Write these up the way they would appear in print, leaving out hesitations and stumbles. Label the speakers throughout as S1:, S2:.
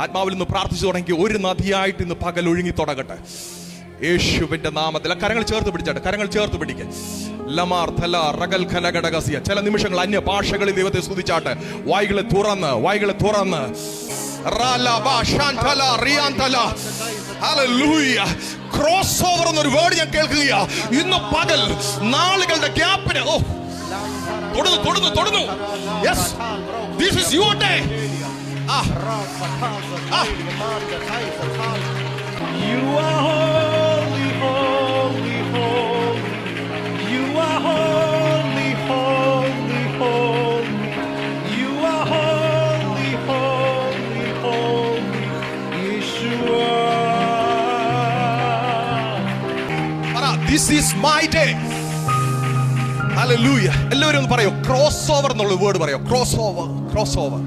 S1: ആത്മാവിൽ നിന്ന് പ്രാർത്ഥിച്ചു തുടങ്ങി ഒരു നദിയായിട്ട് ഇന്ന് പകൽ ഒഴുങ്ങി തുടങ്ങട്ടെ യേശുവിന്റെ നാമത്തിൽ. കരങ്ങൾ ചേർത്ത് പിടിച്ചാട്ടെ, കരങ്ങൾ ചേർത്ത് പിടിക്കുക. ലമാർ ഥല റഗൽ ഖലഗടഗസിയ. ചില നിമിഷങ്ങൾ അന്യ ഭാഷകളിൽ ദൈവത്തെ സ്തുതിച്ചാട്ടെ. വായികളെ തുറന്ന് ക്രോസ് ഓവർ എന്നൊരു വേർഡ് ഞാൻ കേൾക്കുക ഇന്ന് പകൽ. നാളുകളുടെ ഗ്യാപ്പിന് തൊടുന്നു. Yes, this is your day.
S2: You are holy, holy, holy. You are holy, holy, holy. You are holy, holy, holy. Yeshua.
S1: This is my day. Hallelujah. എല്ലാവരും ഒന്ന് പറയോ, ക്രോസ് ഓവർ എന്നുള്ള വേർഡ് പറയോ. Cross over.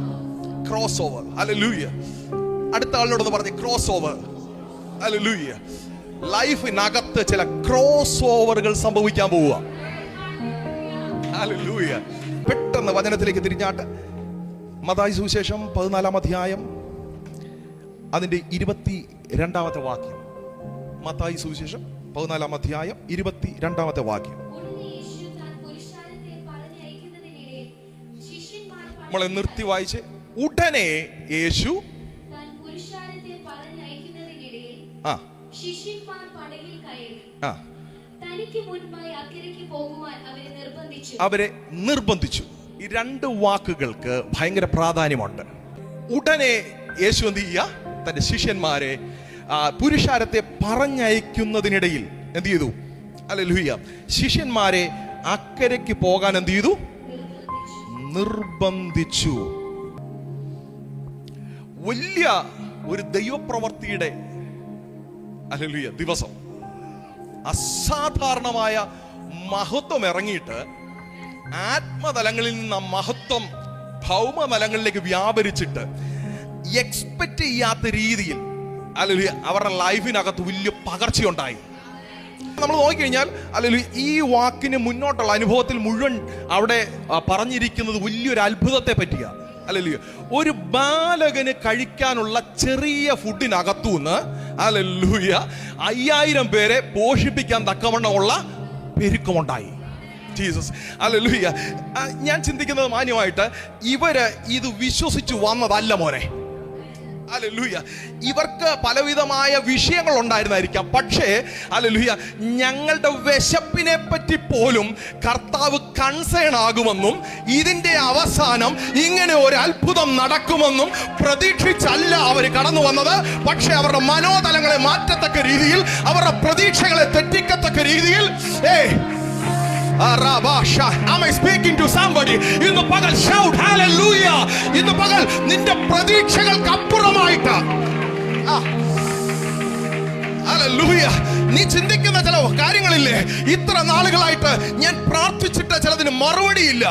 S1: Hallelujah. അടുത്ത ആളിനോടൊന്ന് പറഞ്ഞേ, cross over. Hallelujah. ലൈഫിനകത്ത് ചില cross ഓവറുകൾ സംഭവിക്കാൻ പോവുക. Hallelujah. പെട്ടെന്ന് വചനത്തിലേക്ക് തിരിഞ്ഞാട്ട് മത്തായി സുവിശേഷം 14-ാം അധ്യായം അതിന്റെ 22-ാമത്തെ വാക്യം. മത്തായി സുവിശേഷം 14-ാം അധ്യായം 22-ാമത്തെ വാക്യം. നമ്മളെ നിർത്തി വായിച്ച്. ഉടനെ യേശു അവരെ നിർബന്ധിച്ചു. ഈ രണ്ട് വാക്കുകൾക്ക് ഭയങ്കര പ്രാധാന്യമുണ്ട്. ഉടനെ യേശു എന്ത് ചെയ്യുക? തന്റെ ശിഷ്യന്മാരെ പുരുഷാരത്തെ പറഞ്ഞയക്കുന്നതിനിടയിൽ എന്ത് ചെയ്തു? ഹല്ലേലൂയ. ശിഷ്യന്മാരെ അക്കരയ്ക്ക് പോകാൻ എന്ത് ചെയ്തു? നിർബന്ധിച്ചു. വലിയ ഒരു ദൈവപ്രവർത്തിയുടെ ഹല്ലേലൂയ ദിവസം. അസാധാരണമായ മഹത്വം ഇറങ്ങിയിട്ട് ആത്മതലങ്ങളിൽ നിന്ന് മഹത്വം ഭൗമതലങ്ങളിലേക്ക് വ്യാപരിച്ചിട്ട് എക്സ്പെക്ട് ചെയ്യാത്ത രീതിയിൽ ഹല്ലേലൂയ അവരുടെ ലൈഫിനകത്ത് വലിയ പകർച്ചയുണ്ടായി. നമ്മൾ നോക്കിക്കഴിഞ്ഞാൽ ഹല്ലേലൂയ ഈ വാക്കിന് മുന്നോട്ടുള്ള അനുഭവത്തിൽ മുഴുവൻ അവിടെ പറഞ്ഞിരിക്കുന്നത് വലിയൊരു അത്ഭുതത്തെ പറ്റിയ. ഹല്ലേലൂയ. ഒരു ബാലകന് കഴിക്കാനുള്ള ചെറിയ ഫുഡിനകത്തുനിന്ന് ഹല്ലേലൂയ 5000 പേരെ പോഷിപ്പിക്കാൻ തക്കവണ്ണമുള്ള പെരുക്കമുണ്ടായി. ജീസസ്. ഹല്ലേലൂയ. ഞാൻ ചിന്തിക്കുന്നത് മാന്യമായിട്ട്, ഇവര് ഇത് വിശ്വസിച്ചു വന്നതല്ല മോനെ. ഹല്ലേലൂയ. ഇവർക്ക് പലവിധമായ വിഷയങ്ങൾ ഉണ്ടായിരുന്നായിരിക്കാം. പക്ഷേ ഹല്ലേലൂയ ഞങ്ങളുടെ വിശപ്പിനെ പറ്റി പോലും കർത്താവ് കൺസേൺ ആകുമെന്നും ഇതിന്റെ അവസാനം ഇങ്ങനെ ഒരു അത്ഭുതം നടക്കുമെന്നും പ്രതീക്ഷിച്ചല്ല അവർ കടന്നു വന്നത്. പക്ഷെ അവരുടെ മനോതലങ്ങളെ മാറ്റത്തക്ക രീതിയിൽ, അവരുടെ പ്രതീക്ഷകളെ തെറ്റിക്കത്തക്ക രീതിയിൽ Am I speaking to somebody? ഇന്ന് പകൽ shout hallelujah. ഇന്ന് പകൽ നിന്റെ പ്രതീക്ഷകൾക്ക് അപ്പുറമായിട്ട് ഹല്ലേലൂയ നീ ചിന്തിക്കുന്ന ചില കാര്യങ്ങളില്ലേ, ഇത്ര നാളുകളായിട്ട് ഞാൻ പ്രാർത്ഥിച്ചിട്ട് ചിലതിന് മറുപടിയില്ല.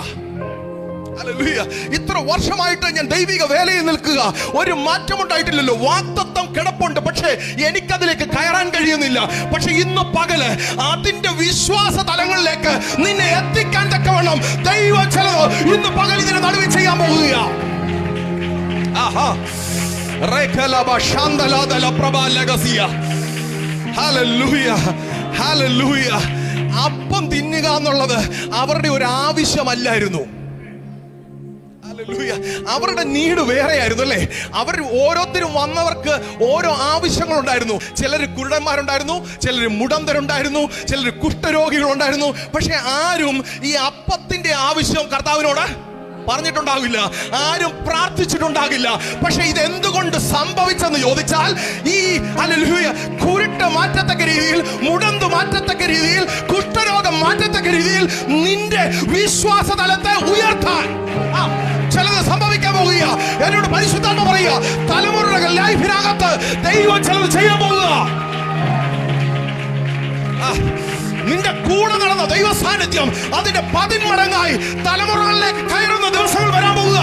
S1: ഹല്ലേലൂയ. ഇത്ര വർഷമായിട്ട് ഞാൻ ദൈവിക വേലയിൽ നിൽക്കുക, ഒരു മാറ്റമുണ്ടായിട്ടില്ലല്ലോ. വാഗ്ദത്തം കിടപ്പുണ്ട്, പക്ഷേ എനിക്കതിലേക്ക് കയറാൻ കഴിയുന്നില്ല. പക്ഷെ ഇന്ന് പകല് അതിന്റെ വിശ്വാസ തലങ്ങളിലേക്ക് നിന്നെ എത്തിക്കാൻ തക്കവണ്ണം ദൈവം ചിലത് ഇന്ന് പകൽ ഇതിനെ നടുവിൽ ചെയ്യാൻ പോകുക. അപ്പം തിന്നുക എന്നുള്ളത് അവരുടെ ഒരു ആവശ്യമല്ലായിരുന്നു. അവരുടെ നീഡ് വേറെയായിരുന്നു അല്ലേ. അവർ ഓരോരുത്തരും വന്നവർക്ക് ഓരോ ആവശ്യങ്ങളുണ്ടായിരുന്നു. ചിലർ കുരുടന്മാരുണ്ടായിരുന്നു, ചിലർ മുടന്തരുണ്ടായിരുന്നു, ചിലർ കുഷ്ഠരോഗികളുണ്ടായിരുന്നു. പക്ഷെ ആരും ഈ അപ്പത്തിന്റെ ആവശ്യം കർത്താവിനോട് പറഞ്ഞിട്ടുണ്ടാകില്ല, ആരും പ്രാർത്ഥിച്ചിട്ടുണ്ടാകില്ല. പക്ഷെ ഇതെന്തുകൊണ്ട് സംഭവിച്ചെന്ന് ചോദിച്ചാൽ, ഈ ഹല്ലേലൂയ കുരുട്ട് മാറ്റത്തക്ക രീതിയിൽ, മുടന്ത് മാറ്റത്തക്ക രീതിയിൽ, കുഷ്ഠരോഗം മാറ്റത്തക്ക രീതിയിൽ നിന്റെ വിശ്വാസ തലത്തെ ഉയർത്താൻ ചിലത് സംഭവിക്കാൻ പോകുക. എന്നോട് പരിശുദ്ധാത്മ പറയുക, തലമുറകളുടെ ലൈഫിനകത്ത് ദൈവം ചിലത് ചെയ്യാൻ പോകുക. നിന്റെ കൂടെ നടന്ന ദൈവ സാന്നിധ്യം അതിന്റെ 10 മടങ്ങായി തലമുറകളിലേക്ക് കയറുന്ന ദിവസങ്ങൾ വരാൻ പോകുക.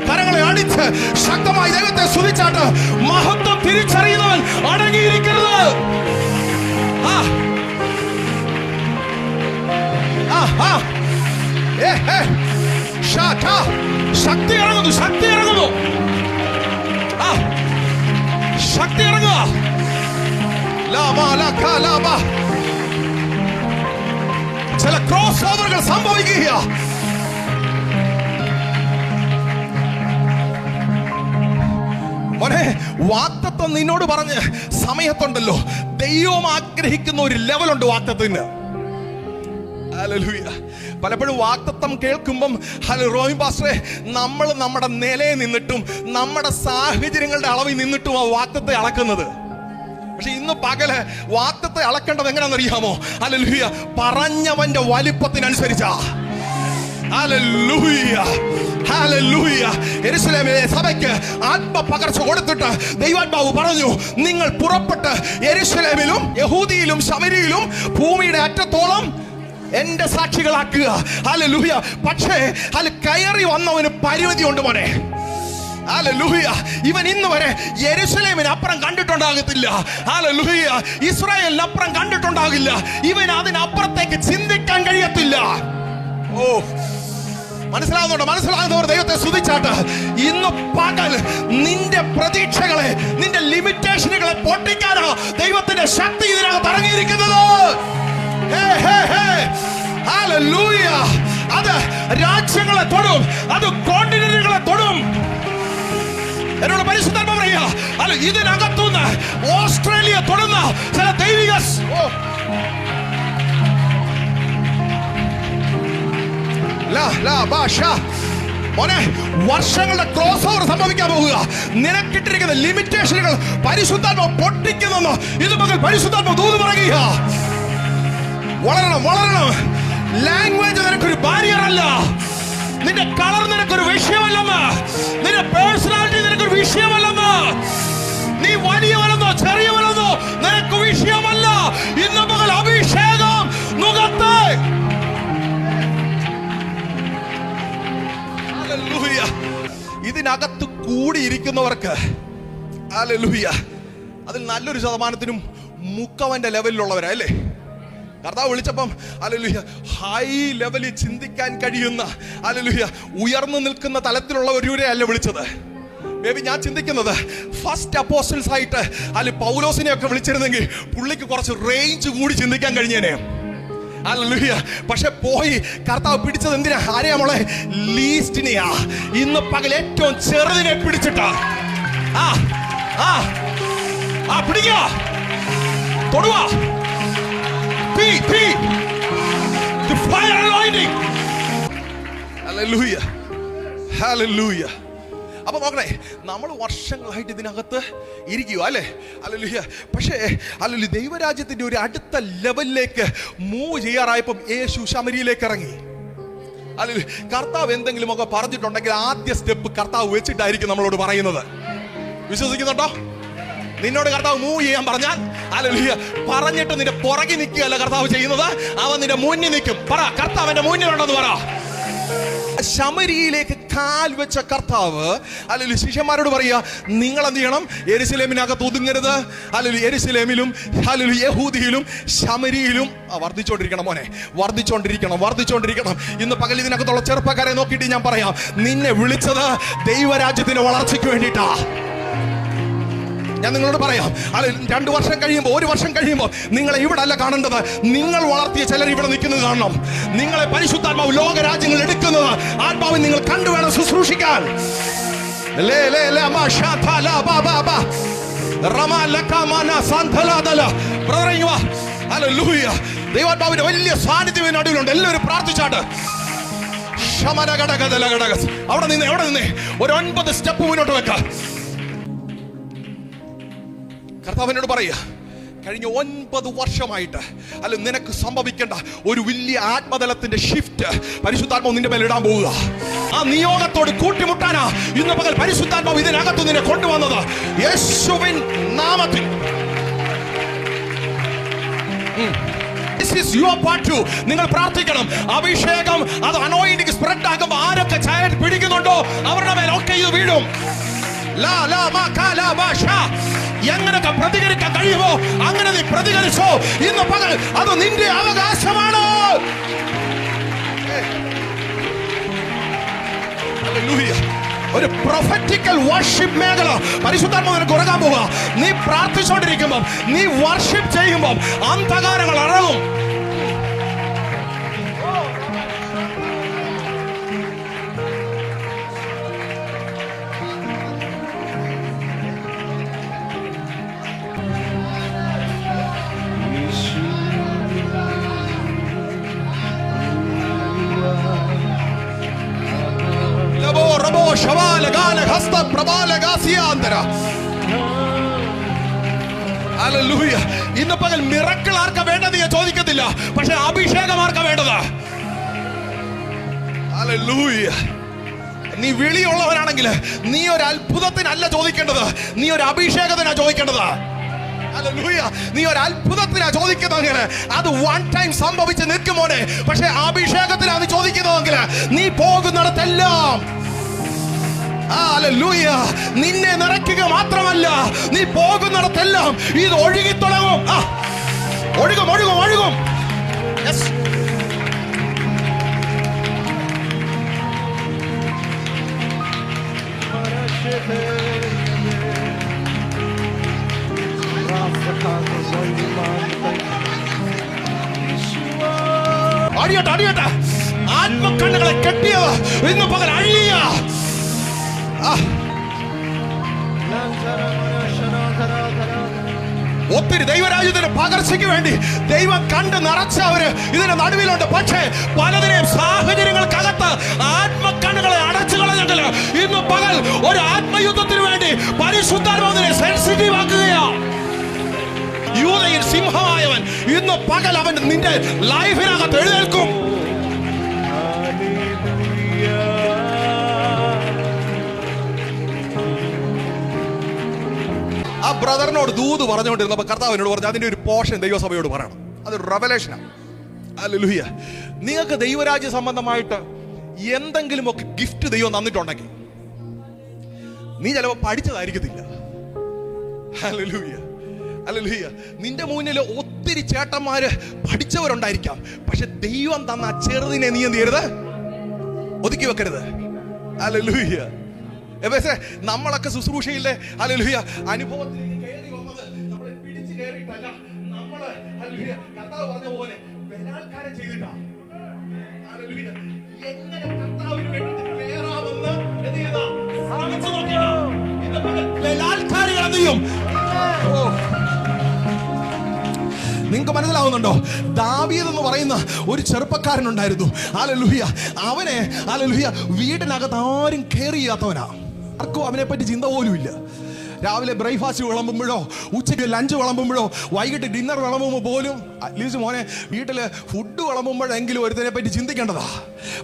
S1: കരങ്ങളെ അടിച്ച് ശക്തമായി ദൈവത്തെ സ്തുതിച്ചാട്ട് മഹത്വം തിരിച്ചറിയുന്നവൻ അടങ്ങിയിരിക്കരുത്. ശക്തി ഇറങ്ങുന്നു, ശക്തി ഇറങ്ങുന്നു, ശക്തി ഇറങ്ങുക. ചില ക്രോസ് ഓവറുകൾ സംഭവിക്കുക. മോനെ, വാഗ്ദത്തം നിന്നോട് പറഞ്ഞ് സമയത്തുണ്ടല്ലോ, ദൈവം ആഗ്രഹിക്കുന്ന ഒരു ലെവലുണ്ട് വാഗ്ദത്തത്തിന്. ഹല്ലേലൂയ. പലപ്പോഴും വാഗ്ദത്തം കേൾക്കുമ്പം റോഹിം പാസ്റ്ററെ, നമ്മൾ നമ്മുടെ നിലയിൽ നിന്നിട്ടും നമ്മുടെ സാഹചര്യങ്ങളുടെ അളവിൽ നിന്നിട്ടും ആ വാഗ്ദത്തെ അളക്കുന്നത്. പക്ഷെ ഇന്ന് പകല് വാഗ്ദത്തെ അളക്കേണ്ടത് എങ്ങനെയാണെന്നറിയാമോ? ഹല്ലേലൂയ, പറഞ്ഞവന്റെ വലിപ്പത്തിനനുസരിച്ചാ. ഹല്ലേലൂയ, ഹല്ലേലൂയ. യെരൂശലേമിലെ സഭയ്ക്ക് ആത്മപകർച്ച കൊടുത്തിട്ട് ദൈവാത്മാവ് പറഞ്ഞു, നിങ്ങൾ പുറപ്പെട്ട് യെരൂശലേമിലും യഹൂദിയിലും ശമരിയിലും ഭൂമിയുടെ അറ്റത്തോളം എന്റെ സാക്ഷികളാക്കുക. ഹല്ലേലൂയ. പക്ഷേ കയറി വന്നവന് പരിമിതി ഉണ്ട് മോനെ. ഹല്ലേലൂയ. ഇവൻ ഇന്ന് വരെ യെരൂശലേമിന് അപ്പുറം കണ്ടിട്ടുണ്ടാകത്തില്ല. ഹല്ലേലൂയ. ഇസ്രായേലിന് അപ്പുറം കണ്ടിട്ടുണ്ടാകില്ല. ഇവൻ അതിനപ്പുറത്തേക്ക് ചിന്തിക്കാൻ കഴിയത്തില്ല. ഓ, മനസ്സിലാകുന്നുണ്ടോ? മനസ്സിലാകുന്നവർ ദൈവത്തെ സ്തുതിച്ചാട്ട്. ഇന്ന് പകൽ നിന്റെ പ്രതീക്ഷകളെ, നിന്റെ ലിമിറ്റേഷനുകളെ പൊട്ടിക്കാനോ ദൈവത്തിന്റെ ശക്തി ഇതിനകത്ത് ഇറങ്ങിയിരിക്കുന്നത്. ഹല്ലേലൂയ. അത് രാജ്യങ്ങളെ തൊടും, അത് കോണ്ടിനെന്റുകളെ തൊടും. എന്നോട് പരിശുദ്ധാത്മ പറയുക, അല്ല, ഇതിനകത്തുനിന്ന് ഓസ്ട്രേലിയ തൊടുന്ന ചില ദൈവിക മോനെ, വർഷങ്ങളുടെ ക്രോസ് ഓവർ സംഭവിക്കാൻ പോവുക. നിനക്കിട്ടിരിക്കുന്ന ലിമിറ്റേഷനുകൾ പരിശുദ്ധാത്മ പൊട്ടിക്കുന്നു. ഇത് മകൾ പരിശുദ്ധാത്മ ദൂത് പറയുക. വളരണം, വളരണം. ലാംഗ്വേജ് നിനക്കൊരു ബാരിയർ അല്ല. നിന്റെ കളർ നിനക്കൊരു വിഷയമല്ലെന്ന്. നിന്റെ പേഴ്സണാലിറ്റി നിനക്കൊരു വിഷയമല്ലെന്ന്. നീ വലിയവനെന്നോ ചെറിയവനെന്നോ നിനക്ക് വിഷയമല്ല. ഇന്ന് മകൾ അഭിഷേകം മുഖത്ത്. ഹല്ലേലൂയ. ഇതിനകത്ത് കൂടിയിരിക്കുന്നവർക്ക് ഹല്ലേലൂയ, അതിൽ നല്ലൊരു ശതമാനത്തിനും മുക്കവന്റെ ലെവലിലുള്ളവരാ അല്ലേ? കർത്താവ് വിളിച്ചപ്പം ഹല്ലേലൂയ, ഹൈ ലെവലിൽ ചിന്തിക്കാൻ കഴിയുന്ന ഹല്ലേലൂയ ഉയർന്നു നിൽക്കുന്ന തലത്തിലുള്ള ഒരുവരെ അല്ല വിളിച്ചത്. മേ ബി ഞാൻ ചിന്തിക്കുന്നത് ഫസ്റ്റ് അപ്പോസ്റ്റൽസ് ആയിട്ട് പൗലോസിനെ ഒക്കെ വിളിച്ചിരുന്നെങ്കിൽ പുള്ളിക്ക് കുറച്ച് റേഞ്ച് കൂടി ചിന്തിക്കാൻ കഴിഞ്ഞേനെ. ഹല്ലേലൂയ. പക്ഷെ പോയി കർത്താവ് പിടിച്ചത് എന്തിനാ? ആരെയാ മോളെ? ലീസ്റ്റിനെയാ. ഇന്ന് പകൽ ഏറ്റവും ചെറുതിനെ പിടിച്ചിട്ടാ. പിടിക്കുക, തൊടുക. The fire anointing. Hallelujah. Hallelujah. അപ്പൊ നോക്കണേ, നമ്മൾ വർഷങ്ങളായിട്ട് ഇതിനകത്ത് ഇരിക്കുക അല്ലേ? ഹല്ലേലൂയ. പക്ഷേ ഹല്ലേലൂയ, ദൈവരാജ്യത്തിന്റെ ഒരു അടുത്ത ലെവലിലേക്ക് മൂവ് ചെയ്യാറായപ്പം യേശു ശമരിയിലേക്ക് ഇറങ്ങി. ഹല്ലേലൂയ. കർത്താവ് എന്തെങ്കിലുമൊക്കെ പറഞ്ഞിട്ടുണ്ടെങ്കിൽ ആദ്യ സ്റ്റെപ്പ് കർത്താവ് വെച്ചിട്ടായിരിക്കും നമ്മളോട് പറയുന്നത്. വിശ്വസിക്കുന്നുണ്ടോ? നിന്നോട് കർത്താവ് മൂവ് ചെയ്യാൻ പറഞ്ഞാൽ ഹല്ലേലൂയ, പറഞ്ഞിട്ട് നിന്റെ പുറകിൽ നിൽക്കുകയല്ല കർത്താവ് ചെയ്യുന്നത്, അവൻ നിന്റെ മുന്നിൽ നിൽക്കും. പറ, കർത്താവ് എന്റെ മുന്നിലുണ്ടെന്ന് പറ. ശമരിയിലേക്ക് കാൽ വെച്ച കർത്താവ് ഹല്ലേലൂയ ശിഷ്യന്മാരോട് പറയുക, നിങ്ങൾ എന്ത് ചെയ്യണം? യെരൂശലേമിനകത്ത് ഒതുങ്ങരുത്. ഹല്ലേലൂയ. യെരൂശലേമിലും ഹല്ലേലൂയ യഹൂദിയിലും ശമരിയിലും വർദ്ധിച്ചുകൊണ്ടിരിക്കണം മോനെ, വർദ്ധിച്ചുകൊണ്ടിരിക്കണം, വർദ്ധിച്ചുകൊണ്ടിരിക്കണം. ഇന്ന് പകൽ ഇതിനകത്തുള്ള ചെറുപ്പക്കാരെ നോക്കിയിട്ട് ഞാൻ പറയാം, നിന്നെ വിളിച്ചത് ദൈവരാജ്യത്തിന്റെ വളർച്ചയ്ക്ക് വേണ്ടിയിട്ടാ. ഞാൻ നിങ്ങളോട് പറയാം, 2 വർഷം കഴിയുമ്പോൾ, 1 വർഷം കഴിയുമ്പോൾ നിങ്ങളെ ഇവിടെ അല്ല കാണേണ്ടത്, നിങ്ങൾ വളർത്തിയ ചിലർ ഇവിടെ നിൽക്കുന്നത് കാണണം. നിങ്ങളെ പരിശുദ്ധാത്മാവ് ലോകരാജ്യങ്ങൾ എടുക്കുന്നത് ആത്മാവിൽ നിങ്ങൾ കണ്ടുവേണം ശുശ്രൂഷിക്കാൻ. ദൈവാത്മാവിന്റെ വലിയ സാന്നിധ്യം നടുവിലുണ്ട്. എല്ലാവരും പ്രാർത്ഥിച്ചാട്ട്. അവിടെ നിന്ന് ഒരു 9 സ്റ്റെപ്പ് മുന്നോട്ട് വെക്ക. കർത്താവിനോട് പറയുക, കഴിഞ്ഞ 9 വർഷമായിട്ട് നിനക്ക് സംഭവിക്കേണ്ട ഒരു വലിയ ആത്മതലത്തിന്റെ ഷിഫ്റ്റ് പരിശുദ്ധാത്മാവ് നിന്റെ മേൽ ഇടാൻ പോവുക. ആ നിയോഗത്തോട് കൂട്ടിമുട്ടാനാ ഇന്ന് പകൽ പരിശുദ്ധാത്മാവ് ഇതിനകത്ത് നിന്നെ കൊണ്ടുവന്നത്. യേശുവിൻ നാമത്തിൽ. This is your part too. നിങ്ങൾ പ്രാർത്ഥിക്കണം. അഭിഷേകം അത് അനോയിന്റിങ് സ്പ്രെഡ് ആകുമ്പോൾ ആരൊക്കെ ചായ പിടിക്കുന്നുണ്ടോ അവരുടെ മേലൊക്കെ ഇത് വീഴും. എങ്ങനെയൊക്കെ പ്രതികരിക്കാൻ കഴിയുമോ അങ്ങനെ നീ പ്രതികരിച്ചോ. ഇന്ന് പകൽ അത് നിന്റെ അവകാശമാണ്. Hallelujah. ഒരു പ്രൊഫറ്റിക്കൽ വർഷിപ്പ് മേഖല പരിശുദ്ധാത്മാവ് നിനക്ക് ഉറങ്ങാൻ പോവുക. നീ പ്രാർത്ഥിച്ചുകൊണ്ടിരിക്കുമ്പോൾ, നീ വർഷിപ്പ് ചെയ്യുമ്പോൾ അന്ധകാരങ്ങൾ അടങ്ങും. ഇന്ന് പകൽ മിറക്കിൾ ആർക്കാ വേണ്ടത് ഞാൻ ചോദിക്കത്തില്ല, പക്ഷെ അഭിഷേകം ആർക്കാ വേണ്ടത്? നീ വിളിയുള്ളവനാണെങ്കിൽ നീ ഒരു അത്ഭുതത്തിനല്ല ചോദിക്കേണ്ടത്, നീ ഒരു അഭിഷേകത്തിനാ ചോദിക്കേണ്ടത്. നീ ഒരു അത്ഭുതത്തിനാ ചോദിക്കുന്നതെങ്കിൽ അത് വൺ ടൈം സംഭവിച്ച് നിൽക്കുമോനെ. പക്ഷെ അഭിഷേകത്തിനാണ് നീ ചോദിക്കുന്നതെങ്കിൽ നീ പോകുന്നിടത്തെല്ലാം നിന്നെ നിറയ്ക്കുക മാത്രമല്ല, നീ പോകുന്നിടത്തെല്ലാം ഇത് ഒഴുകി തുടങ്ങും. ഒഴുകും ഒഴുകും ഒഴുകും. അടിയട്ടെ അടിയട്ടെ. ആത്മക്കണ്ണുകളെ കെട്ടിയത് ഇന്ന് പകൽ അഴിയ. ഒത്തിരി ദൈവരാജ്യത്തിന്റെ പകർച്ചയ്ക്ക് വേണ്ടി ദൈവം കണ്ട് നിറച്ചവര് ഇതിന്റെ നടുവിലുണ്ട്. പക്ഷേ പലതിനെയും സാഹചര്യങ്ങൾക്കകത്ത് ആത്മക്കണ്ണുകളെ അടച്ചു കളഞ്ഞെങ്കിൽ ഇന്ന് പകൽ ഒരു ആത്മയുദ്ധത്തിന് വേണ്ടി പരിശുദ്ധാത്മാവിനെ സെൻസിറ്റീവ് ആക്കുകയാ. യൂദയിൽ സിംഹമായവൻ ഇന്ന് പകൽ അവൻ നിന്റെ ലൈഫിനകത്ത് എഴുന്നേൽക്കും. ആ ബ്രദറിനോട് ദൂത് പറഞ്ഞുകൊണ്ടിരുന്നപ്പോൾ കർത്താവ് എന്നോട് പറഞ്ഞു, അതിന്റെ ഒരു പോർഷൻ ദൈവസഭയോട് പറയണം. അതൊരു റെവലേഷനാണ്. ഹല്ലേലൂയ. നിങ്ങൾക്ക് ദൈവരാജ്യ സംബന്ധമായിട്ട് എന്തെങ്കിലുമൊക്കെ ഗിഫ്റ്റ് ദൈവം തന്നിട്ടുണ്ടെങ്കിൽ നീ ചിലപ്പോൾ പഠിച്ചതായിരിക്കത്തില്ല. Hallelujah hallelujah. നിന്റെ മുന്നിൽ ഒത്തിരി ചേട്ടന്മാര് പഠിച്ചവരുണ്ടായിരിക്കാം. പക്ഷെ ദൈവം തന്ന ചെറുതിനെ നീ എന്ത് ചെയ്യരുത്? ഒതുക്കി വെക്കരുത്. ഹല്ലേലൂയ. നമ്മളൊക്കെ ശുശ്രൂഷയിലെ ഹല്ലേലൂയ അനുഭവത്തിലേക്ക് കയറി വന്നത് നമ്മളെ പിടിച്ചു കയറിയിട്ടല്ല, നമ്മള് ഹല്ലേലൂയ കർത്താവ് പറഞ്ഞ പോലെ ബലാത്കാരം ചെയ്തിട്ടാണ്. ഹല്ലേലൂയ. എങ്ങനെ കർത്താവിന് വേണ്ടി കയറാമെന്ന് എന്ത് ചെയ്താ ശ്രമിച്ചു നോക്കിയാ ബലാത്കാരികൾ എന്ത് ചെയ്യും? നിങ്ങൾക്ക് മനസ്സിലാവുന്നുണ്ടോ? ദാവീദ് എന്ന് പറയുന്ന ഒരു ചെറുപ്പക്കാരനുണ്ടായിരുന്നു. ഹല്ലേലൂയ. അവനെ ഹല്ലേലൂയ വീടിനകത്ത് ആരും കെയർ ചെയ്യാത്തവനാ. ആർക്കും അവനെ പറ്റി ചിന്ത പോലും ഇല്ല. രാവിലെ ബ്രേക്ക്ഫാസ്റ്റ് വിളമ്പുമ്പോഴോ, ഉച്ചയ്ക്ക് ലഞ്ച് വിളമ്പുമ്പോഴോ, വൈകിട്ട് ഡിന്നർ വിളമ്പുമ്പോൾ പോലും അറ്റ്ലീസ്റ്റ് മോനെ വീട്ടിൽ ഫുഡ് വിളമ്പുമ്പോഴെങ്കിലും ഒരുത്തിനെ പറ്റി ചിന്തിക്കേണ്ടതാ.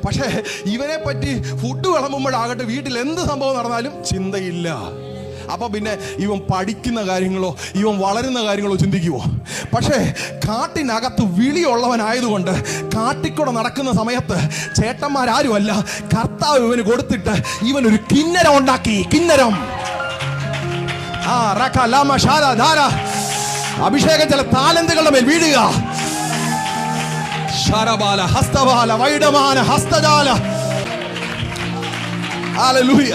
S1: പക്ഷേ ഇവനെ പറ്റി ഫുഡ് വിളമ്പുമ്പോഴാകട്ടെ വീട്ടിൽ എന്ത് സംഭവം നടന്നാലും ചിന്തയില്ല. അപ്പൊ പിന്നെ ഇവൻ പഠിക്കുന്ന കാര്യങ്ങളോ ഇവൻ വളരുന്ന കാര്യങ്ങളോ ചിന്തിക്കുവോ? പക്ഷേ കാട്ടിനകത്ത് വിളിയുള്ളവനായതുകൊണ്ട് കാട്ടിക്കൂടെ നടക്കുന്ന സമയത്ത് ചേട്ടന്മാരാരുമല്ല, കർത്താവ് ഇവന് കൊടുത്തിട്ട് ഇവൻ ഒരു കിന്നരം ഉണ്ടാക്കി. കിന്നരം. അഭിഷേകം ചില താലന്തുകളുടെ മേൽ വീഴുക. ശരബാല ഹസ്തബാല വൈഡമാന ഹസ്തജാല. ഹല്ലേലൂയ.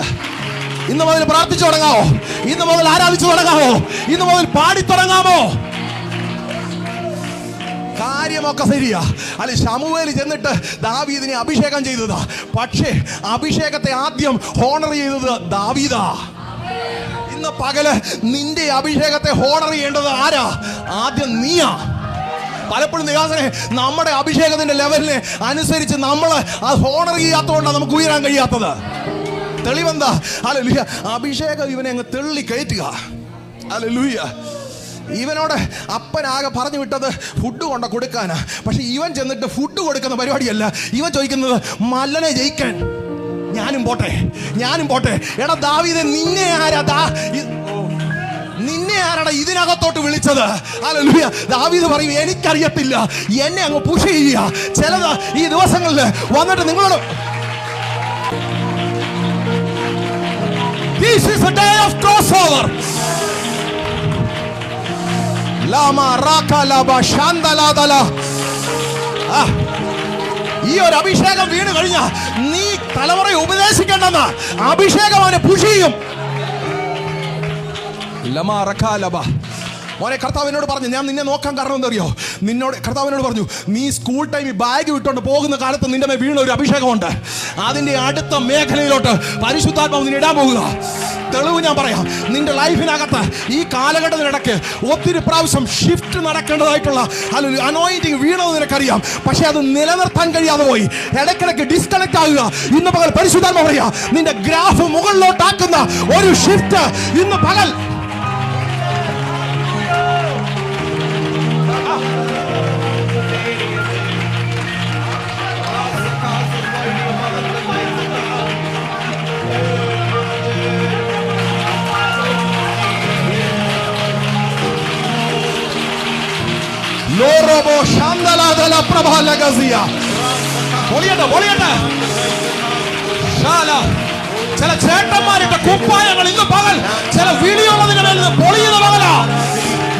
S1: ഇന്ന് മുതൽ പ്രാർത്ഥിച്ചു തുടങ്ങാമോ? ഇന്ന് മുതൽ ആരാധിച്ചു തുടങ്ങാമോ? ഇന്ന് മുതൽ പാടി തുടങ്ങാമോ? കാര്യമൊക്കെ ശരിയാ. അല്ലെ, ശമൂവേൽ ചെന്നിട്ട് ദാവീദിനെ അഭിഷേകം ചെയ്തതാ. പക്ഷേ അഭിഷേകത്തെ ആദ്യം ഹോണർ ചെയ്തത് ദാവീദാ. ഇന്ന് പകല് നിന്റെ അഭിഷേകത്തെ ഹോണർ ചെയ്യേണ്ടത് ആരാ? ആദ്യം നീയാ. പലപ്പോഴും നിവാസനെ നമ്മുടെ അഭിഷേകത്തിന്റെ ലെവലിനെ അനുസരിച്ച് നമ്മൾ അത് ഹോണർ ചെയ്യാത്തതുകൊണ്ടാണ് നമുക്ക് ഉയരാൻ കഴിയാത്തത്. തെളിവെന്താ? ഹല്ലേലൂയ. അഭിഷേകം ഇവനെ അങ്ങ് തെള്ളി കയറ്റുക. ഹല്ലേലൂയ. ഇവനോട് അപ്പനാകെ പറഞ്ഞു വിട്ടത് ഫുഡ് കൊണ്ട് കൊടുക്കാനാ. പക്ഷെ ഇവൻ ചെന്നിട്ട് ഫുഡ് കൊടുക്കുന്ന പരിപാടിയല്ല. ഇവൻ ചോദിക്കുന്നത് മല്ലനെ ജയിക്കാൻ ഞാനും പോട്ടെ, ഞാനും പോട്ടെ. എടാ ദാവീദേ, നിന്നെ ആരാടാ ഇതിനകത്തോട്ട് വിളിച്ചത്? ഹല്ലേലൂയ. ദാവീദ് പറയും, എനിക്കറിയത്തില്ല, എന്നെ അങ്ങ് പുഷ് ചെയ്യുക. ചിലത് ഈ ദിവസങ്ങളിൽ വന്നിട്ട് നിങ്ങളോട് This is a day of crossover. Lama raka laba shandaladala. ഈ ഒരു അഭിഷേകം വീണ് കഴിഞ്ഞാൽ നീ തലമുറയെ ഉപദേശിക്കേണ്ടെന്ന് അഭിഷേകം അവനെ പുഷ് ചെയ്യും. മോനെ കർത്താവിനോട് പറഞ്ഞു, ഞാൻ നിന്നെ നോക്കാൻ കാരണം എന്തറിയോ? കർത്താവിനോട് പറഞ്ഞു, നീ സ്കൂൾ ടൈമിൽ ബാഗ് വിട്ടുകൊണ്ട് പോകുന്ന കാലത്ത് നിന്റെ മേൽ വീണ ഒരു അഭിഷേകമുണ്ട്. അതിന്റെ അടുത്ത മേഖലയിലോട്ട് പരിശുദ്ധാത്മാവ് നിന്നെ ഇടാൻ പോകുക. തെളിവ് ഞാൻ പറയാം. നിന്റെ ലൈഫിനകത്ത് ഈ കാലഘട്ടത്തിനിടയ്ക്ക് ഒത്തിരി പ്രാവശ്യം ഷിഫ്റ്റ് നടക്കേണ്ടതായിട്ടുള്ള അല്ലെങ്കിൽ അനോയിന്റിങ് വീണത് നിനക്കറിയാം. പക്ഷെ അത് നിലനിർത്താൻ കഴിയാതെ പോയി. ഇടയ്ക്കിടയ്ക്ക് ഡിസ്കണക്ട് ആകുക. ഇന്ന് പകൽ പരിശുദ്ധാത്മാവ് പറയാ, നിന്റെ ഗ്രാഫ് മുകളിലോട്ടാക്കുന്ന ഒരു ഷിഫ്റ്റ് ഇന്ന് പകൽ ചില ചേട്ടന്മാരുടെ കുപ്പായങ്ങൾ ഇന്ന് പകൽ ചില വീഡിയോകളിൽ നിന്ന് പൊളിയുന്ന പകലാ.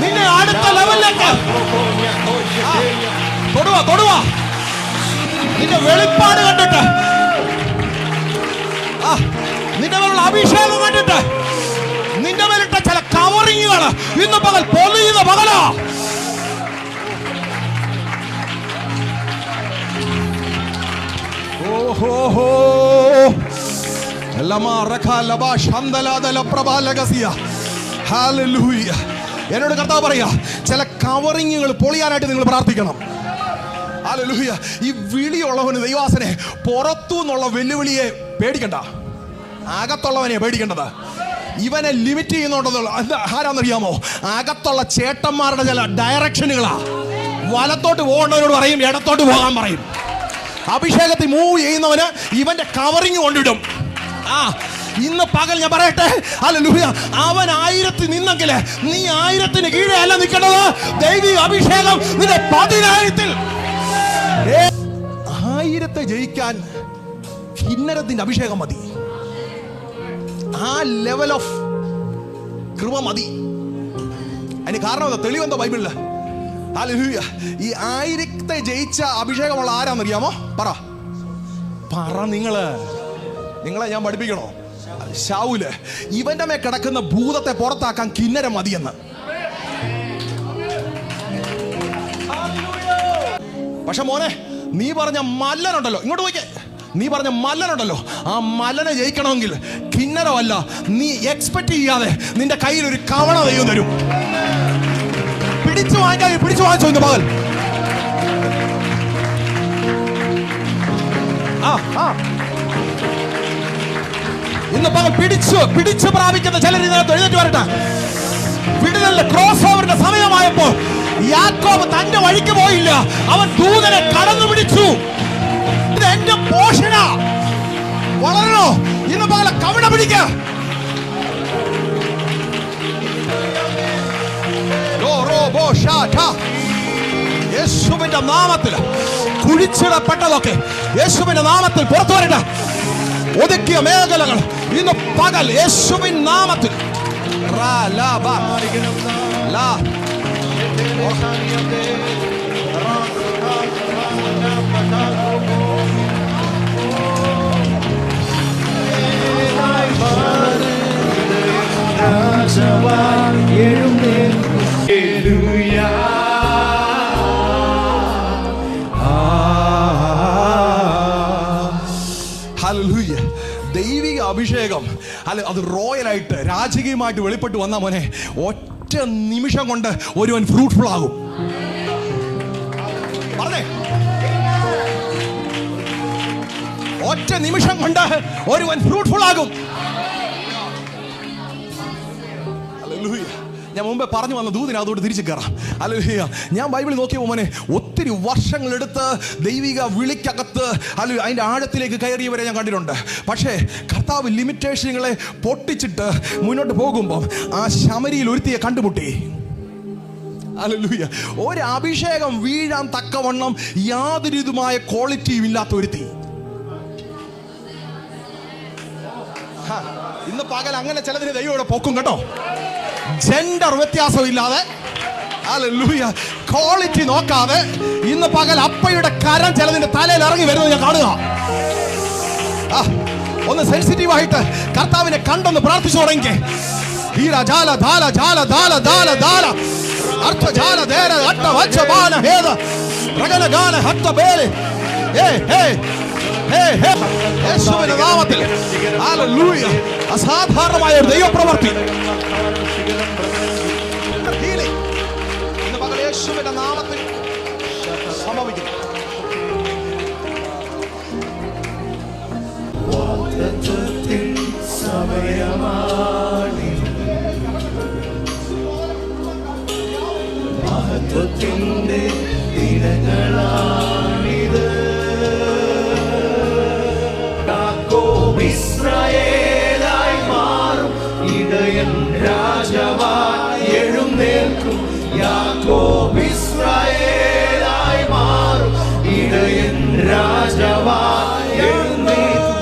S1: നിന്നെ അടുത്ത ലെവലിലേക്ക് തൊടുക. നിന്റെ വെളിപ്പാട് കണ്ടിട്ട്, നിന്റെ മേലുള്ള അഭിഷേകം കണ്ടിട്ട്, നിന്റെ മേലിട്ട ചില കവറിങ്ങുകൾ ഇന്ന് പകൽ പൊളിയുന്ന പകലാ. എന്നോട് കർത്താവ് പറയാ, ചില കവറിങ്ങുകൾ പൊളിയാനായിട്ട് നിങ്ങൾ പ്രാർത്ഥിക്കണം. ഹല്ലേലൂയ. ഈ വിളിയുള്ളവന് ദൈവാസനെ പുറത്തു നിന്നുള്ള വെല്ലുവിളിയെ പേടിക്കണ്ട, അകത്തുള്ളവനെ പേടിക്കേണ്ടത്. ഇവനെ ലിമിറ്റ് ചെയ്യുന്നുണ്ടെന്നുള്ള ആരാന്നറിയാമോ? അകത്തുള്ള ചേട്ടന്മാരുടെ ചില ഡയറക്ഷനുകളാ. വലത്തോട്ട് പോകേണ്ടവരോട് പറയും, ഇടത്തോട്ട് പോകാൻ പറയും. അഭിഷേകത്തിൽ മൂവ് ചെയ്യുന്നവന് ഇവന്റെ കവറിങ് കൊണ്ടിടും. ഇന്ന് പകൽ ഞാൻ പറയട്ടെ, ഹല്ലേലൂയ, അവൻ 1000 നിന്നെങ്കിൽ നീ 1000 കീഴെ അല്ല നിൽക്കേണ്ടത്. ദൈവിക അഭിഷേകം നിന്റെ 10,000. 1000 ജയിക്കാൻ കിന്നരത്തിന്റെ അഭിഷേകം മതി. ആ ലെവൽ ഓഫ് കൃപ മതി. അതിന് കാരണം എന്താ? തെളിവെന്താ ബൈബിളില്? ഹല്ലേലൂയ. ഈ 1000 ജയിച്ച അഭിഷേകമുള്ള ആരാന്നറിയാമോ? പറ നിങ്ങളെ ഞാൻ പഠിപ്പിക്കണോ? ശൗല്. ഇവന്റെ മേ കിടക്കുന്ന ഭൂതത്തെ പുറത്താക്കാൻ കിന്നരം മതിയെന്ന്. പക്ഷെ മോനെ, നീ പറഞ്ഞ മല്ലനുണ്ടല്ലോ, ഇങ്ങോട്ട് പോയിക്കേ. നീ പറഞ്ഞ മല്ലനുണ്ടല്ലോ, ആ മല്ലനെ ജയിക്കണമെങ്കിൽ കിന്നരമല്ല, നീ എക്സ്പെക്ട് ചെയ്യാതെ നിന്റെ കയ്യിൽ ഒരു കവണ ദൈവം തരും. പിടിച്ചു വാങ്ങിച്ചോ ഇന്ന് പകൽ. ഇന്ന് പകൽ പിടിച്ചു പ്രാപിക്കുന്ന ചിലർ ഇതിനകത്ത് എഴുന്നേറ്റ് വരട്ടെ. വിടുതലിന്റെ ക്രോസ് ഓവറിന്റെ സമയമായപ്പോൾ യാക്കോബ് തന്റെ വഴിക്ക് പോയില്ല, അവൻ ദൂതനെ കടന്നു പിടിച്ചു. ഇത് എന്റെ പോഷണ. വളരണോ? ഇന്ന് പകൽ കവണ പിടിക്ക. യേശുവിന്റെ നാമത്തിൽ കുഴിച്ചിടപ്പെട്ടതൊക്കെ യേശുവിന്റെ നാമത്തിൽ പുറത്തു വരട്ടെ. ഒതുക്കിയ മേഖലകൾ ഇന്ന് പകൽ യേശുവിൻ നാമത്തിൽ ഹല്ലേലൂയ. ദൈവിക അഭിഷേകം അല്ല, അത് റോയലായിട്ട് രാജകീയമായിട്ട് വെളിപ്പെട്ട് വന്ന മോനെ, ഒറ്റ നിമിഷം കൊണ്ട് ഒരുവൻ ഫ്രൂട്ട്ഫുൾ ആകും. പറഞ്ഞേ, ഒറ്റ നിമിഷം കൊണ്ട് ഒരുവൻ ഫ്രൂട്ട്ഫുൾ ആകും. ഹല്ലേലൂയ. ഞാൻ മുമ്പേ പറഞ്ഞു വന്ന ദൂതിന് അതോട് തിരിച്ചു കയറാം. ഹല്ലേലൂയ. ഞാൻ ബൈബിളിൽ നോക്കിയപ്പോൾ മോനെ, ഒത്തിരി വർഷങ്ങളെടുത്ത് ദൈവിക വിളിക്കകത്ത് അല്ലെങ്കിൽ അതിൻ്റെ ആഴത്തിലേക്ക് കയറിയവരെ ഞാൻ കണ്ടിട്ടുണ്ട്. പക്ഷേ കർത്താവ് ലിമിറ്റേഷനുകളെ പൊട്ടിച്ചിട്ട് മുന്നോട്ട് പോകുമ്പോൾ ആ ശമരിയിൽ ഒരുത്തിയെ കണ്ടുമുട്ടി. ഹല്ലേലൂയ. ഒരു അഭിഷേകം വീഴാൻ തക്കവണ്ണം യാതൊരു ഇതുമായ ക്വാളിറ്റിയും ഇല്ലാത്ത ഒരുത്തി. ഇന്ന് പകൽ അങ്ങനെ ചിലതിന് ദൈവം ഇവിടെ പൊക്കും കേട്ടോ. ജെൻഡർ വ്യത്യാസമില്ലാതെ, ഹല്ലേലൂയ, ക്വാളിറ്റി നോക്കാതെ ഇന്ന് പകൽ അപ്പയുടെ കരം ചിലതിന്റെ തലയിൽ ഇറങ്ങി വരുന്നത് ഞാൻ കാണുക. ഒന്ന് സെൻസിറ്റീവായിട്ട് കർത്താവിനെ കണ്ടൊന്ന് പ്രാർത്ഥിച്ചു തുടങ്ങി. ജാല ധാല ജാല ധാല ധാല ധാല അർത്ഥ ജാല ദേര അട്ട വച്ച ബാല ഹേദ പ്രഗല ഗാല ഹത്ത ബേലെ. യേശുവിന്റെ നാമത്തിൽ ഹല്ലേലൂയ. അസാധാരണമായ ഒരു ദൈവപ്രവൃത്തി ഇന്ന് പകൽ യേശുവിന്റെ നാമത്തിൽ സംഭവിക്കുന്നു.
S2: മഹത്വത്തിന്റെ ദിനങ്ങളാണിത്. യാക്കോബ് ഇസ്രായേലായി മാറും, ഇടയൻ രാജാവായി എഴുന്നേൽക്കും. യാക്കോബ് ഇസ്രായേലായി മാറും, ഇടയൻ രാജാവായി എഴുന്നേൽക്കും.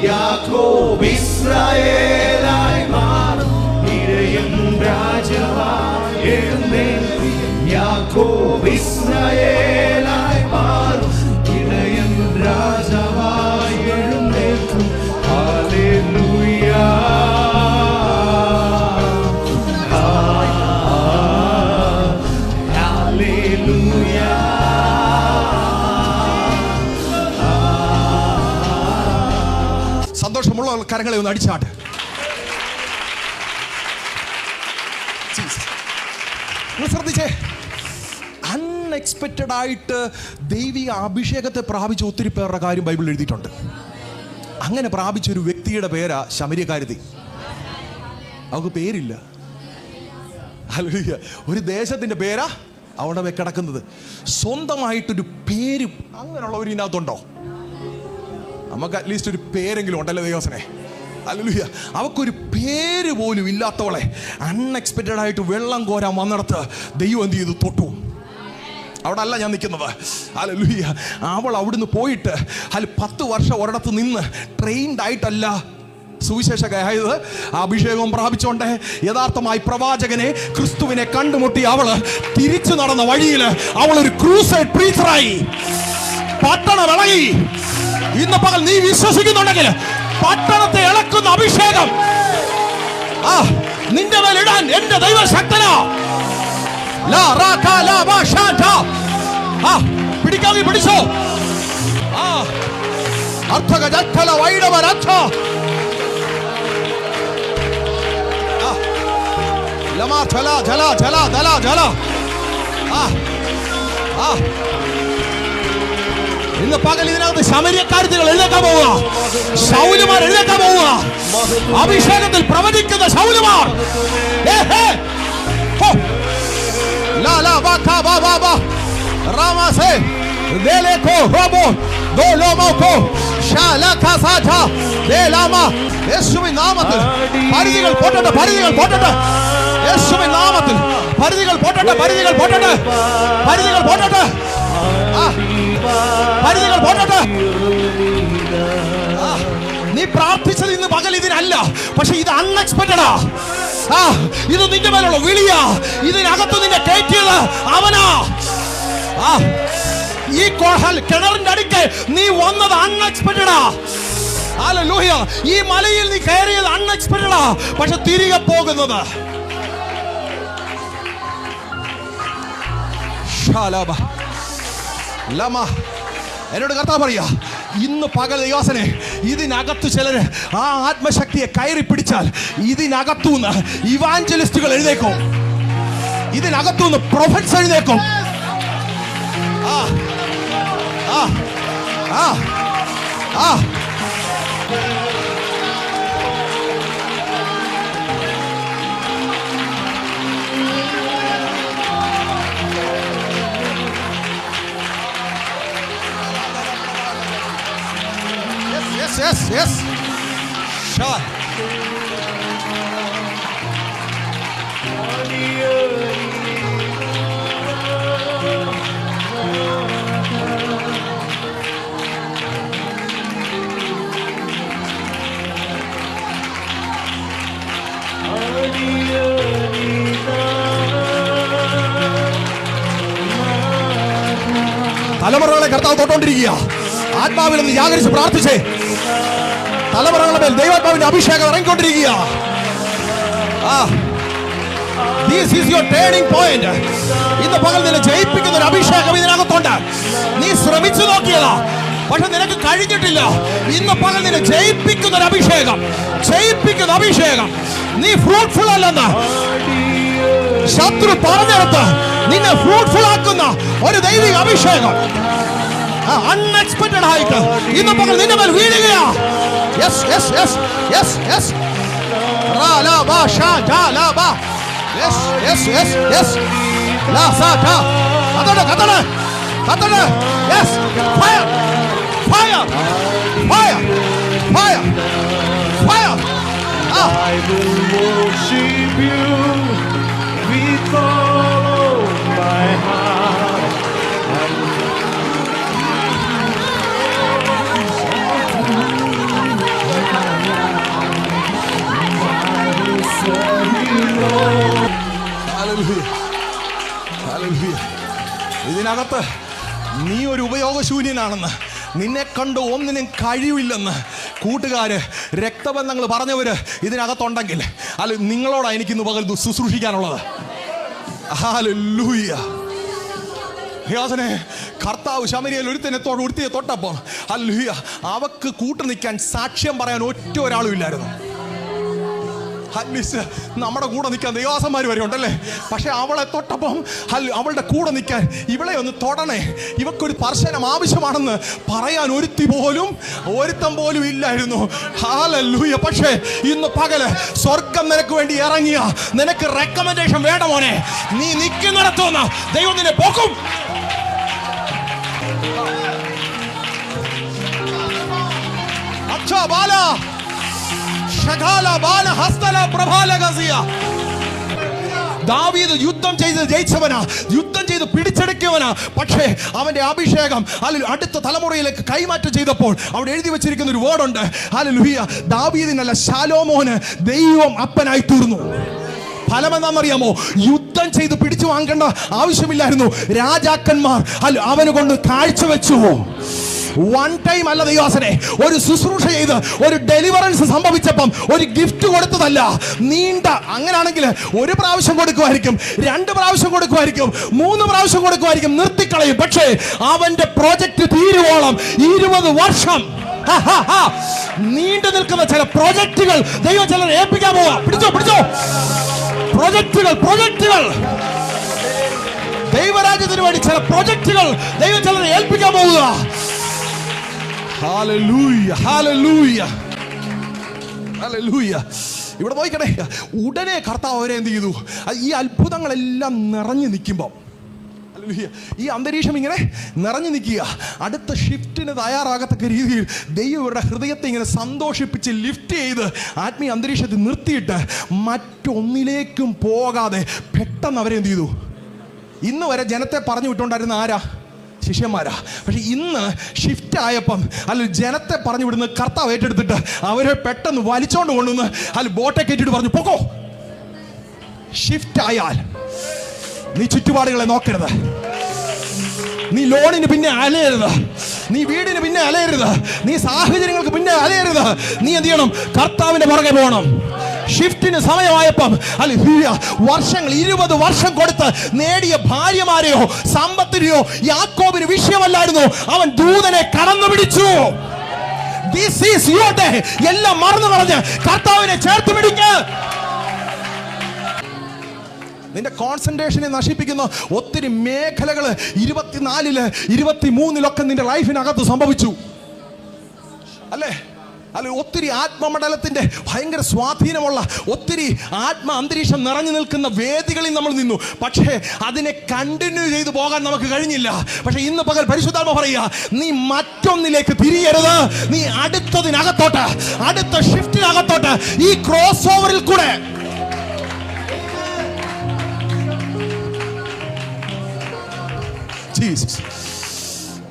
S2: യാക്കോബ് ഇസ്രായേലായി മാറും, ഇടയൻ രാജാവായി എഴുന്നേൽക്കും. യാക്കോബ് ഇസ്രായേലായി മാറും, ഇടയൻ രാജാവായി എഴുന്നേൽക്കും. ഹല്ലേലൂയ ഹല്ലേലൂയ.
S1: സന്തോഷമുള്ള കരങ്ങളെ ഒന്ന് അടിച്ചാട്ട്. ശ്രദ്ധിച്ചേ, അൺഎക്സ്പെക്റ്റഡ് ആയിട്ട് ദൈവിക അഭിഷേകത്തെ പ്രാപിച്ച ഒത്തിരി പേരുടെ കാര്യം ബൈബിളിൽ എഴുതിയിട്ടുണ്ട്. അങ്ങനെ പ്രാപിച്ച ഒരു വ്യക്തിയുടെ പേരാ ശമര്യക്കാരത്തി. അവൾക്ക് പേരില്ല. ഹല്ലേലൂയ. ഒരു ദേശത്തിന്റെ പേരാ അവിടെ കിടക്കുന്നത്. സ്വന്തമായിട്ടൊരു പേര് അങ്ങനെയുള്ളവർ ഇതിനകത്തുണ്ടോ? നമുക്ക് അറ്റ്ലീസ്റ്റ് ഒരു പേരെങ്കിലും ഉണ്ടല്ലോ ദൈവസനെ. ഹല്ലേലൂയ. അവക്കൊരു പേര് പോലും ഇല്ലാത്തവളെ അൺഎക്സ്പെക്റ്റഡ് ആയിട്ട് വെള്ളം കോരാൻ വന്നിടത്ത് ദൈവം എന്ത് ചെയ്തു? തൊട്ടു. അവിടെ അല്ല ഞാൻ നിൽക്കുന്നത്. ഹല്ലേലൂയ. അവൾ അവിടുന്ന് പോയിട്ട് 10 വർഷം ഒരിടത്ത് നിന്ന് ട്രെയിൻഡ് ആയിട്ടല്ല സുവിശേഷകയായത്. അഭിഷേകം പ്രാപിച്ചോണ്ട് യഥാർത്ഥമായി പ്രവാചകനെ ക്രിസ്തുവിനെ കണ്ടുമുട്ടി അവള് തിരിച്ചു നടന്ന വഴിയിൽ അവളൊരു ക്രൂസൈഡ് പ്രീച്ചറായി. പട്ടണം ഇളകി. ഇന്ന് പകൽ നീ വിശ്വസിക്കുന്നുണ്ടെങ്കിൽ പട്ടണത്തെ ഇളക്കുന്ന അഭിഷേകം നിന്റെ മേൽ ഇടാൻ എന്റെ ദൈവശക്തനാ. പിടിക്കാവി പിടിച്ചോ. ഇന്ന് പകൽ ഇതിനകത്ത് ശമര്യക്കാരത്തികൾ എഴുന്നേക്കാൻ പോവുക. ശൗലുമാർ എഴുന്നേക്കാൻ പോവുക. അഭിഷേകത്തിൽ പ്രവചിക്കുന്ന ശൗലുമാർ. യേശുവിൻ നാമത്തിൽ പരിധികൾ പോട്ടെ, പരിധികൾ പോട്ടെ. യേശുവിൻ നാമത്തിൽ പരിധികൾ പോട്ടെ, പരിധികൾ പോട്ടെ, പരിധികൾ പോട്ടെ, പരിധികൾ പോട്ടെ. നീ പ്രാർത്ഥിച്ചത് ഇന്ന് പകൽ ഇതിനല്ല, പക്ഷെ ഇത് അൺഎക്സ്പെക്റ്റഡാ. ഇത് നിന്റെ മേലുള്ള വിളിയാ. ഇതിനകത്ത് നിന്നെ കയറ്റിയത് അവനാ. ഈ കിണറിന്റെ അടുക്ക് നീ വന്നത് അൺഎക്സ്പെക്റ്റഡാ. ഹല്ലേലൂയ. ഈ മലയിൽ നീ കയറിയത് അൺഎക്സ്പെക്റ്റഡാ, പക്ഷെ തിരികെ പോകുന്നത് എന്നോട് കർത്താവ് പറയാ, ഇന്ന് പകൽ ദൈവസനെ ഇതിനകത്ത് ചിലര് ആ ആത്മശക്തിയെ കയറി പിടിച്ചാൽ ഇതിനകത്തുനിന്ന് ഇവാഞ്ചലിസ്റ്റുകൾ എഴുന്നേക്കും. ഇതിനകത്തുനിന്ന് പ്രൊഫറ്റ്സ് എഴുന്നേക്കും. Yes. Shot. തലമുറകളെ കർത്താവ് തൊട്ടോണ്ടിരിക്കുക. ആത്മാവിൽ ഒന്ന് ജാഗരിച്ച് പ്രാർത്ഥിച്ചേ.
S3: തലമുറകളുടെ മേൽ ദൈവാത്മാവിന്റെ അഭിഷേകം ഇറങ്ങിക്കൊണ്ടിരിക്കുക. This is your turning point. ഇന്ന് പകൽ നിന്നെ ജയിപ്പിക്കുന്ന ഒരു അഭിഷേകം ഇതിനകത്തുണ്ട്. നീ ശ്രമിച്ചു നോക്കിയതാ, പക്ഷെ നിനക്ക് കഴിഞ്ഞിട്ടില്ല. ഇന്ന് പകൽ നിന്നെ ജയിപ്പിക്കുന്ന ഒരു അഭിഷേകം, ജയിപ്പിക്കുന്ന അഭിഷേകം. നീ ഫ്രൂട്ട്ഫുൾ അല്ലെന്ന് ശത്രു പറഞ്ഞെടുത്ത് നിന്നെ ഫ്രൂട്ട്ഫുൾ ആക്കുന്ന ഒരു ദൈവിക അഭിഷേകം അൺഎക്സ്പെക്ടഡ് ആയിട്ട് ഇന്ന് പകൽ നിന്റെ മേൽ വീഴുകയാ. Yes yes yes yes yes റാലാബാ ഷാജാലാബാ യെസ് യെസ് യെസ് യെസ് ലാ സാടാ കത്തട കത്തട കത്തട yes fire fire fire fire fire.
S2: I will worship you with all my heart.
S3: Hallelujah. Hallelujah. ഇതിനകത്ത് നീ ഒരു ഉപയോഗശൂന്യനാണെന്ന്, നിന്നെ കണ്ട് ഒന്നിനും കഴിവില്ലെന്ന് കൂട്ടുകാര് രക്തബന്ധങ്ങൾ പറഞ്ഞവര് ഇതിനകത്തുണ്ടെങ്കിൽ അല്ല നിങ്ങളോടാണ് എനിക്കിന്ന് പകൽ ശുശ്രൂഷിക്കാനുള്ളത്. ഹല്ലേലൂയ. കർത്താവ് ശമരിയയിൽ ഒരുത്തിയെ തൊട്ടപ്പോൾ ഹല്ലേലൂയ അവക്ക് കൂട്ടു നിൽക്കാൻ സാക്ഷ്യം പറയാൻ ഒറ്റ ഒരാളും ഇല്ലായിരുന്നു. നമ്മുടെ കൂടെ നിൽക്കാൻ ദൈവാസന്മാർ വരെ ഉണ്ടല്ലേ, പക്ഷെ അവളെ തൊട്ടപ്പം അവളുടെ കൂടെ നിൽക്കാൻ ഇവളെ ഒന്ന് തൊടണേ, ഇവക്കൊരു സ്പർശനം ആവശ്യമാണെന്ന് പറയാൻ ഒരുത്തം പോലും ഇല്ലായിരുന്നു. ഹല്ലേലൂയ. പക്ഷേ ഇന്ന് പകല് സ്വർഗം നിനക്ക് വേണ്ടി ഇറങ്ങിയ നിനക്ക് റെക്കമെൻഡേഷൻ വേണ്ട മോനെ, നീ നിൽക്കുന്നിടത്തുനിന്ന് ദൈവം നിന്നെ പോക്കും. അച്ഛാ ബാല ദാവീദ് യുദ്ധം ചെയ്ത് ജയിച്ചവനാ, യുദ്ധം ചെയ്ത് പിടിച്ചെടുക്കിയവനാ. പക്ഷേ അവന്റെ അഭിഷേകം അടുത്ത തലമുറയിലേക്ക് കൈമാറ്റം ചെയ്തപ്പോൾ അവിടെ എഴുതി വെച്ചിരിക്കുന്ന ഒരു വേർഡുണ്ട്. ഹല്ലേലൂയ. ദാവീദിനല്ല ശലോമോന് ദൈവം അപ്പനായി തീർന്നു. ഫലമെന്താണെന്നറിയാമോ? യുദ്ധം ചെയ്ത് പിടിച്ചു വാങ്ങേണ്ട ആവശ്യമില്ലായിരുന്നു. രാജാക്കന്മാർ അവന് കൊണ്ട് കാഴ്ചവെച്ചു. വൺ ടൈം അല്ല ദൈവാസനെ, ഒരു ശുശ്രൂഷ ചെയ്ത് ഒരു ഡെലിവറൻസ് സംഭവിച്ചപ്പം ഒരു ഗിഫ്റ്റ് കൊടുത്തതല്ല, നീണ്ട അങ്ങനാണെങ്കിൽ ഒരു പ്രാവശ്യം കൊടുക്കുമായിരിക്കും, 2 പ്രാവശ്യം കൊടുക്കുമായിരിക്കും, 3 പ്രാവശ്യം കൊടുക്കുമായിരിക്കും, നിർത്തിക്കളയും. പക്ഷേ അവന്റെ പ്രോജക്റ്റ് തീരുവോളം 20 വർഷം നീണ്ടു നിൽക്കുന്ന ചില പ്രോജക്റ്റുകൾ ദൈവം ചിലർ ഏൽപ്പിക്കാൻ പോവാ. പിടിച്ചോ പ്രോജക്റ്റുകൾ ദൈവരാജ്യത്തിന് വേണ്ടി ചില പ്രോജക്റ്റുകൾ ദൈവം ചിലർ ഏൽപ്പിക്കാൻ പോവുക. Hallelujah hallelujah hallelujah. ഇവിടെ നോക്കണേ, ഉടനെ കർത്താവ് അവരെ എന്ത് ചെയ്തു? ഈ അത്ഭുതങ്ങളെല്ലാം നിറഞ്ഞു നിൽക്കുമ്പോൾ ഈ അന്തരീക്ഷം ഇങ്ങനെ നിറഞ്ഞു നിൽക്കുക, അടുത്ത ഷിഫ്റ്റിന് തയ്യാറാകത്തക്ക രീതിയിൽ ദൈവം ഇവരുടെ ഹൃദയത്തെ ഇങ്ങനെ സന്തോഷിപ്പിച്ച് ലിഫ്റ്റ് ചെയ്ത് ആത്മീയ അന്തരീക്ഷത്തിൽ നിർത്തിയിട്ട് മറ്റൊന്നിലേക്കും പോകാതെ പെട്ടെന്ന് അവരെ എന്ത് ചെയ്തു? ഇന്ന് വരെ ജനത്തെ പറഞ്ഞു വിട്ടുകൊണ്ടായിരുന്ന ആരാ? ശിഷ്യന്മാരാ. പക്ഷെ ഇന്ന് ഷിഫ്റ്റ് ആയപ്പം ജനത്തെ പറഞ്ഞു വിടുന്ന കർത്താവ് ഏറ്റെടുത്തിട്ട് അവരെ പെട്ടെന്ന് വലിച്ചോണ്ട് കൊണ്ടുവന്ന് ബോട്ടെ കയറ്റിട്ട് പറഞ്ഞു പോക്കോ. ഷിഫ്റ്റ് ആയാൽ നീ ചുറ്റുപാടുകളെ നോക്കരുത്, നീ ലോണിന് പിന്നെ അലയരുത്, നീ വീടിന് പിന്നെ അലയരുത്, നീ സാഹചര്യങ്ങൾക്ക് പിന്നെ അലയരുത്. നീ എന്ത് ചെയ്യണം? കർത്താവിന്റെ പുറകെ പോകണം. ഷിഫ്റ്റിന് സമയമായപ്പം വർഷങ്ങൾ 20 വർഷം കൊടുത്ത് നേടിയ ഭാര്യമാരെയോ സമ്പത്തിനെയോ യാക്കോബിന് വിഷയമല്ലായിരുന്നു. അവൻ ദൂതനെ കടന്നു പിടിച്ചു. This is your day. എല്ലാം മറന്നു കളഞ്ഞ് കർത്താവിനെ ചേർത്ത് പിടിക്ക്. നിന്റെ കോൺസെൻട്രേഷനെ നശിപ്പിക്കുന്ന ഒത്തിരി മേഖലകൾ 24-ല് 23-ലൊക്കെ നിന്റെ ലൈഫിനകത്ത് സംഭവിച്ചു അല്ലേ? ഒത്തിരി ആത്മമണ്ഡലത്തിന്റെ ഭയങ്കര സ്വാധീനമുള്ള ഒത്തിരി ആത്മ അന്തരീക്ഷം നിറഞ്ഞു നിൽക്കുന്ന വേദികളിൽ നമ്മൾ നിന്നു. പക്ഷേ അതിനെ കണ്ടിന്യൂ ചെയ്തു പോകാൻ നമുക്ക് കഴിഞ്ഞില്ല. പക്ഷെ ഇന്ന് പകൽ പരിശുദ്ധാത്മ പറയുക, നീ മറ്റൊന്നിലേക്ക് തിരിയരുത്, നീ അടുത്തതിനകത്തോട്ട്, അടുത്ത ഷിഫ്റ്റിനകത്തോട്ട്, ഈ ക്രോസ് ഓവറിൽ കൂടെ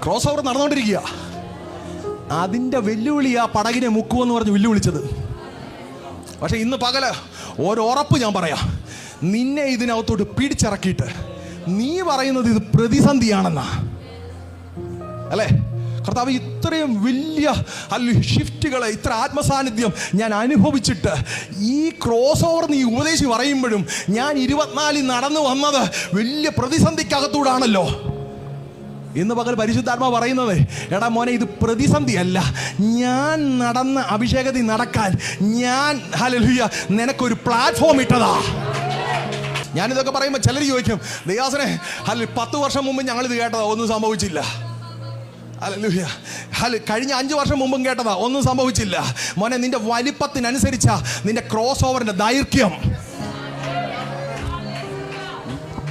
S3: ക്രോസ് ഓവർ നടന്നുകൊണ്ടിരിക്കുക. അതിന്റെ വെല്ലുവിളി ആ പടകിനെ മുക്കുമെന്ന് പറഞ്ഞ് വെല്ലുവിളിച്ചത്. പക്ഷെ ഇന്ന് പകല് ഒരുറപ്പ് ഞാൻ പറയാം, നിന്നെ ഇതിനകത്തോട്ട് പിടിച്ചിറക്കിയിട്ട് നീ പറയുന്നത് ഇത് പ്രതിസന്ധിയാണെന്നാ അല്ലേ? കർത്താവ് ഇത്രയും വലിയ ഷിഫ്റ്റുകളെ, ഇത്ര ആത്മസാന്നിധ്യം ഞാൻ അനുഭവിച്ചിട്ട് ഈ ക്രോസ് ഓവർ നീ ഉപദേശി പറയുമ്പോഴും ഞാൻ 24 നടന്നു വന്നത് വലിയ പ്രതിസന്ധിക്കകത്തൂടാണല്ലോ. ഇന്ന് പകൽ പരിശുദ്ധാത്മാ പറയുന്നത്, എടാ മോനെ, ഇത് പ്രതിസന്ധിയല്ല. ഞാൻ നടന്ന അഭിഷേകത്തിൽ നടക്കാൻ ഞാൻ ഹല്ലേലൂയ നിനക്കൊരു പ്ലാറ്റ്ഫോം ഇട്ടതാ. ഞാനിതൊക്കെ പറയുമ്പോൾ ചിലർ ചോദിക്കും, ദയാസനെ 10 വർഷം മുമ്പ് ഞങ്ങളിത് കേട്ടതാ, ഒന്നും സംഭവിച്ചില്ല. ഹല്ലേലൂയ. കഴിഞ്ഞ 5 വർഷം മുമ്പും കേട്ടതാ, ഒന്നും സംഭവിച്ചില്ല. മോനെ, നിന്റെ വലിപ്പത്തിനനുസരിച്ചാ നിന്റെ ക്രോസ് ഓവറിന്റെ ദൈർഘ്യം.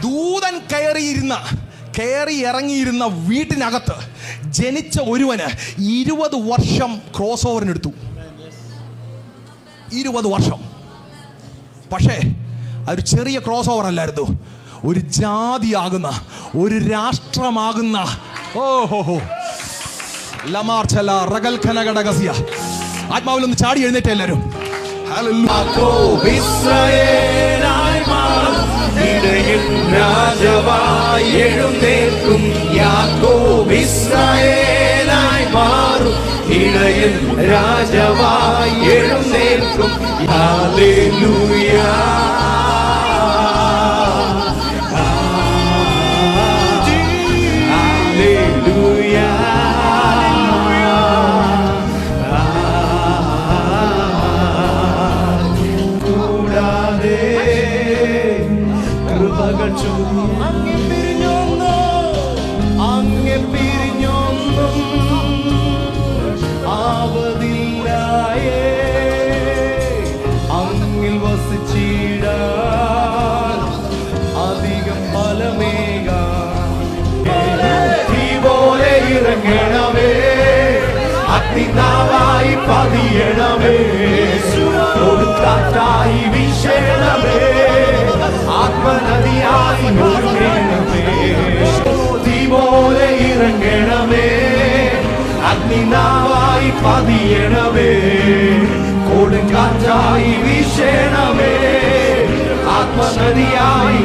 S3: ദൂതൻ കയറി ഇറങ്ങിയിരുന്ന വീട്ടിനകത്ത് ജനിച്ച ഒരുവന് 20 വർഷം ക്രോസ് ഓവറിനെടുത്തു. 20 വർഷം. പക്ഷേ അതൊരു ചെറിയ ക്രോസ് ഓവർ അല്ലായിരുന്നു. ഒരു ജാതിയാകുന്ന, ഒരു രാഷ്ട്രമാകുന്ന, ആത്മാവിലൊന്ന് ചാടി എഴുന്നേറ്റ് എല്ലാവരും.
S2: രാജാവായി എഴുന്നേൽക്കും യാക്കോബ് ഇസ്രായേലായി മാറും. ഇടയൻ രാജാവായി എഴുന്നേൽക്കും. ഹല്ലേലൂയ. അങ്ങെ പിരിഞ്ഞൊന്നും ആവതില്ലായേ, അങ്ങിൽ വസിച്ചിടാൻ അധികം ഫലമേകാൻ. തീ പോലെ ഇറങ്ങണമേ, അഗ്നിനാവായി പതിയണമേ, കൊടുങ്കാറ്റായി വീശണമേ, ആത്മനദിയായി ഒഴുകണമേ. തീ പോലെ ഇറങ്ങണമേ, അഗ്നിനാവായി പതിയണമേ, കൊടുങ്കാറ്റായി വീശണമേ, ആത്മനദിയായി